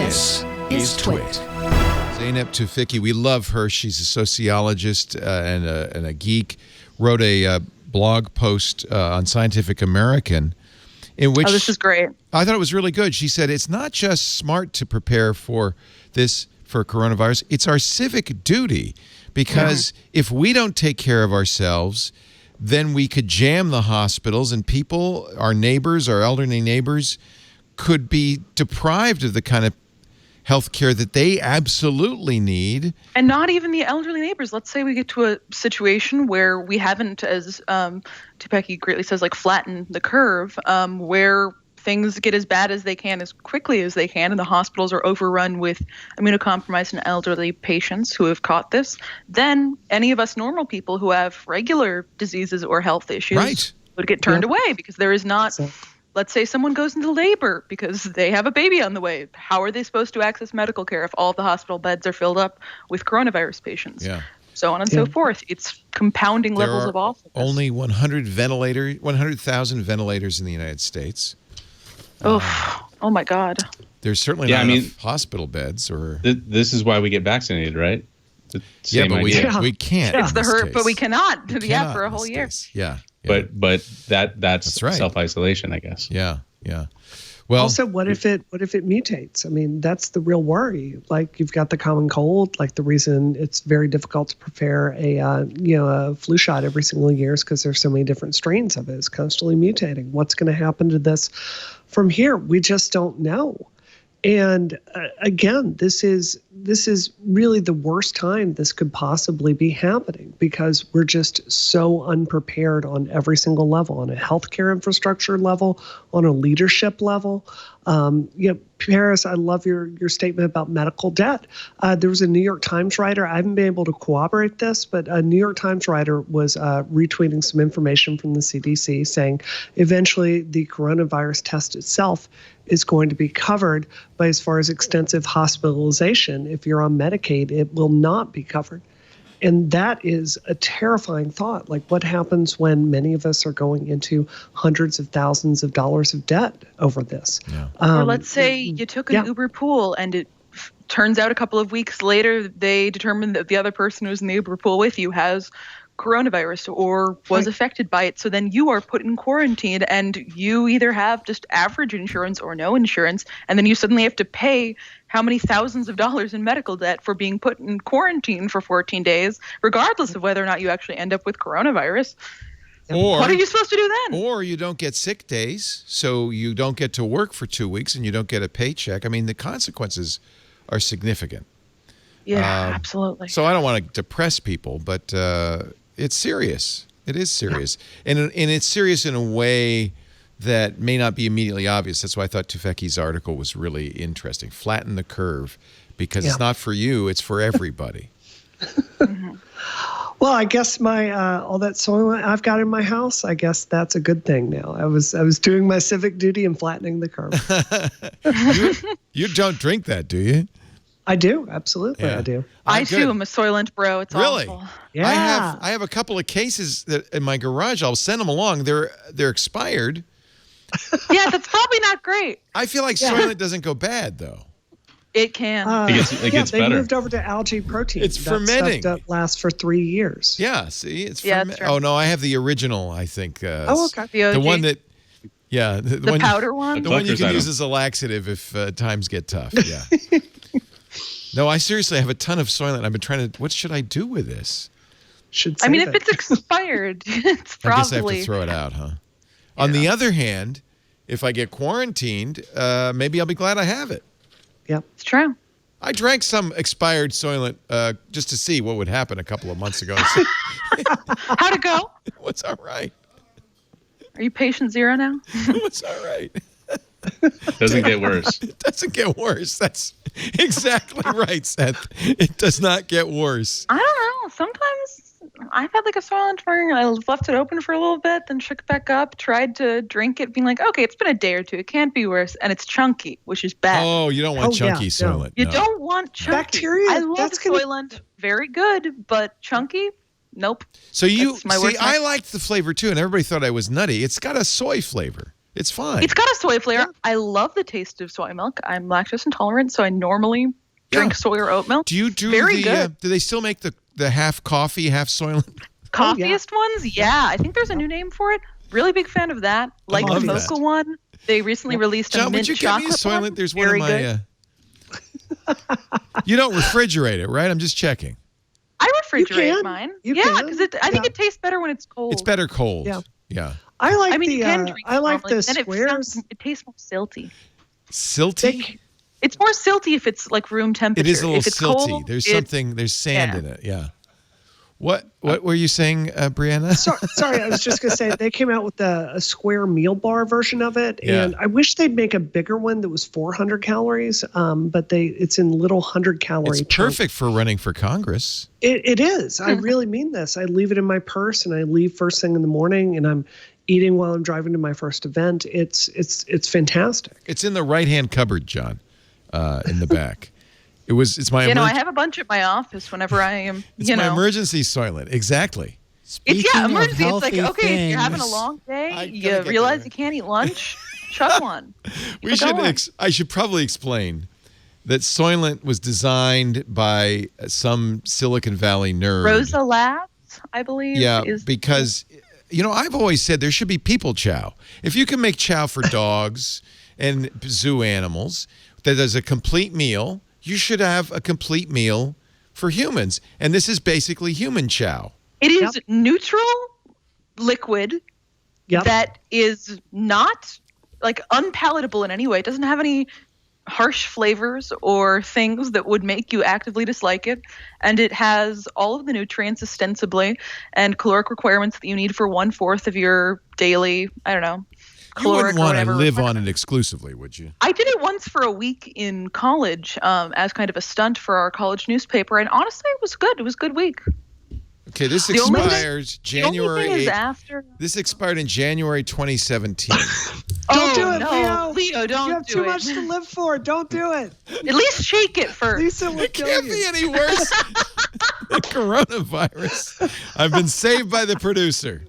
This is TWiT. Zeynep Tufekci, we love her. She's a sociologist and a geek. Wrote a blog post on Scientific American in which... Oh, this is great. I thought it was really good. She said, it's not just smart to prepare for coronavirus. It's our civic duty because if we don't take care of ourselves, then we could jam the hospitals and people, our neighbors, our elderly neighbors, could be deprived of the kind of health care that they absolutely need. And not even the elderly neighbors. Let's say we get to a situation where we haven't, as Tufekci greatly says, like flattened the curve, where things get as bad as they can as quickly as they can, and the hospitals are overrun with immunocompromised and elderly patients who have caught this. Then any of us normal people who have regular diseases or health issues would get turned away because there is not... Let's say someone goes into labor because they have a baby on the way. How are they supposed to access medical care if all of the hospital beds are filled up with coronavirus patients? Yeah. So on and so forth. It's compounding levels of awfulness. Only 100,000 ventilators in the United States. Oh my God. There's certainly not enough hospital beds. This is why we get vaccinated, right? But we can't. It's the hurt, but we cannot. We cannot for a whole year. Yeah. But that's right. Self-isolation, I guess. Yeah. Well, also, what if it mutates? I mean, that's the real worry. Like you've got the common cold. Like the reason it's very difficult to prepare a flu shot every single year is because there's so many different strains of it. It's constantly mutating. What's going to happen to this from here? We just don't know. And again, this is really the worst time this could possibly be happening because we're just so unprepared on every single level, on a healthcare infrastructure level, on a leadership level. Paris, I love your statement about medical debt. There was a New York Times writer. I haven't been able to corroborate this, but a New York Times writer was retweeting some information from the CDC saying eventually the coronavirus test itself is going to be covered, but as far as extensive hospitalization, if you're on Medicaid, it will not be covered. And that is a terrifying thought. Like what happens when many of us are going into hundreds of thousands of dollars of debt over this? Yeah. Or let's say you took an Uber pool and it turns out a couple of weeks later they determined that the other person who's in the Uber pool with you has coronavirus or was affected by it. So then you are put in quarantine and you either have just average insurance or no insurance. And then you suddenly have to pay how many thousands of dollars in medical debt for being put in quarantine for 14 days, regardless of whether or not you actually end up with coronavirus. Or what are you supposed to do then? Or you don't get sick days, so you don't get to work for 2 weeks and you don't get a paycheck. I mean, the consequences are significant. Yeah, absolutely. So I don't want to depress people, but it's serious. It is serious. And it's serious in a way that may not be immediately obvious. That's why I thought Tufekci's article was really interesting. Flatten the curve, because it's not for you, it's for everybody. Well, I guess my all that Soylent I've got in my house, I guess that's a good thing now. I was doing my civic duty and flattening the curve. You don't drink that, do you? I do, absolutely, I do. I too am a Soylent bro. It's awful. Yeah, I have a couple of cases that in my garage. I'll send them along. They're expired. Yeah, that's probably not great. I feel like Soylent doesn't go bad though. It can. It gets they better. Moved over to algae protein. It's fermenting. That stuff lasts for 3 years. Yeah, see, it's fermenting. Oh no, I have the original. I think. Okay. The one that. Yeah, the one, powder one. The one you can use as a laxative if times get tough. Yeah. No, I seriously have a ton of Soylent. I've been trying to. What should I do with this? I mean, if it's expired, it's probably. I guess I have to throw it out, huh? Yeah. On the other hand, if I get quarantined, maybe I'll be glad I have it. Yep, it's true. I drank some expired Soylent just to see what would happen a couple of months ago. How'd it go? It was all right. Are you patient zero now? It was all right. Doesn't get worse. It doesn't get worse. That's exactly right, Seth. It does not get worse. I don't know. Sometimes I've had like a Soylent where I left it open for a little bit, then shook it back up, tried to drink it, being like, okay, it's been a day or two. It can't be worse. And it's chunky, which is bad. Oh, you don't want chunky Soylent. You don't want chunky. Bacteria. I love Soylent. Very good, but chunky? Nope. So I liked the flavor too, and everybody thought I was nutty. It's got a soy flavor. It's fine. It's got a soy flavor. Yeah. I love the taste of soy milk. I'm lactose intolerant, so I normally drink soy or oat milk. Do you do Very good. Do they still make the half coffee, half Soylent? Coffeeist ones? Yeah. I think there's a new name for it. Really big fan of that. Like the mocha one. They recently released a mint chocolate one. Would you get me a Soylent? There's one of my... You don't refrigerate it, right? I'm just checking. I refrigerate mine. Because I think it tastes better when it's cold. It's better cold. Yeah. I like the squares. It tastes more silty. Silty? It's more silty if it's like room temperature. It is a little if it's silty. Cold, there's sand in it. Yeah. What were you saying, Brianna? Sorry, I was just going to say they came out with a square meal bar version of it, and I wish they'd make a bigger one that was 400 calories. But it's in little 100-calorie. It's perfect for running for Congress. It is. I really mean this. I leave it in my purse, and I leave first thing in the morning, and I'm eating while I'm driving to my first event. It's fantastic. It's in the right-hand cupboard, John, in the back. It's my. I have a bunch at my office whenever I am. It's my emergency Soylent. Exactly. Emergency. It's like, okay, if you're having a long day, you realize you can't eat lunch, chug one. I should probably explain that Soylent was designed by some Silicon Valley nerd. Rosa Labs, I believe. Yeah, because I've always said there should be people chow. If you can make chow for dogs and zoo animals, that is a complete meal. You should have a complete meal for humans. And this is basically human chow. It is neutral liquid that is not like unpalatable in any way. It doesn't have any harsh flavors or things that would make you actively dislike it. And it has all of the nutrients ostensibly and caloric requirements that you need for 1/4 of your daily, you wouldn't want to live on it exclusively, would you? I did it once for a week in college as kind of a stunt for our college newspaper, and honestly, it was good. It was a good week. Okay, this expires January 8th. This expired in January 2017. Don't do it, no. Leo, don't do it. You have too much to live for. Don't do it. At least shake it first. Lisa will kill you. It can't be any worse than coronavirus. I've been saved by the producer.